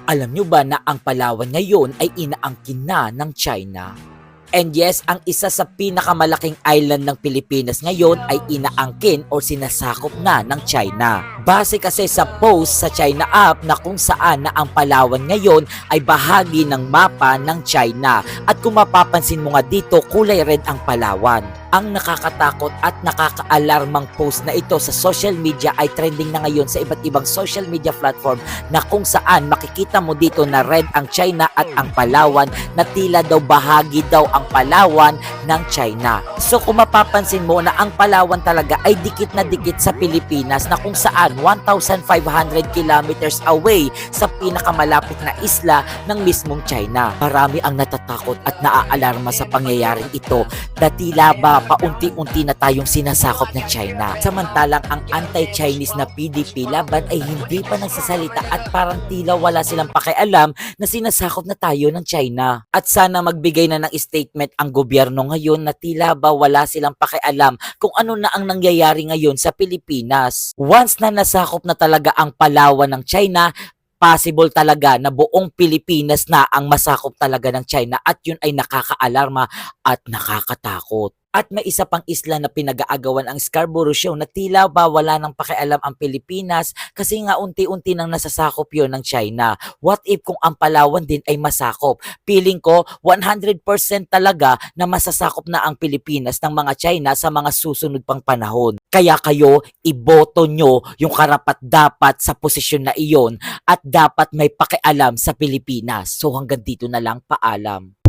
Alam nyo ba na ang Palawan ngayon ay inaangkin na ng China? And yes, ang isa sa pinakamalaking island ng Pilipinas ngayon ay inaangkin o sinasakop na ng China. Base kasi sa post sa China app na kung saan na ang Palawan ngayon ay bahagi ng mapa ng China. At kung mapapansin mo nga dito, kulay red ang Palawan. Ang nakakatakot at nakakaalarmang post na ito sa social media ay trending na ngayon sa iba't ibang social media platform na kung saan makikita mo dito na red ang China at ang Palawan na tila daw bahagi daw ang Palawan ng China. So kung mapapansin mo na ang Palawan talaga ay dikit na dikit sa Pilipinas na kung saan 1,500 kilometers away sa pinakamalapit na isla ng mismong China. Marami ang natatakot at naaalarma sa pangyayaring ito na tila ba paunti-unti na tayong sinasakop ng China. Samantalang ang anti-Chinese na PDP laban ay hindi pa nagsasalita at parang tila wala silang pakialam na sinasakop na tayo ng China. At sana magbigay na ng statement ang gobyerno ngayon na tila ba wala silang pakialam kung ano na ang nangyayari ngayon sa Pilipinas. Once na nasakop na talaga ang Palawan ng China, possible talaga na buong Pilipinas na ang masakop talaga ng China at yun ay nakakaalarma at nakakatakot. At may isa pang isla na pinag-aagawan ang Scarborough Shoal na tila ba wala nang pakialam ang Pilipinas kasi nga unti-unti nang nasasakop yon ng China. What if kung ang Palawan din ay masakop? Feeling ko 100% talaga na masasakop na ang Pilipinas ng mga China sa mga susunod pang panahon. Kaya kayo, iboto nyo yung karapat-dapat sa posisyon na iyon at dapat may pakialam sa Pilipinas. So hanggang dito na lang, paalam.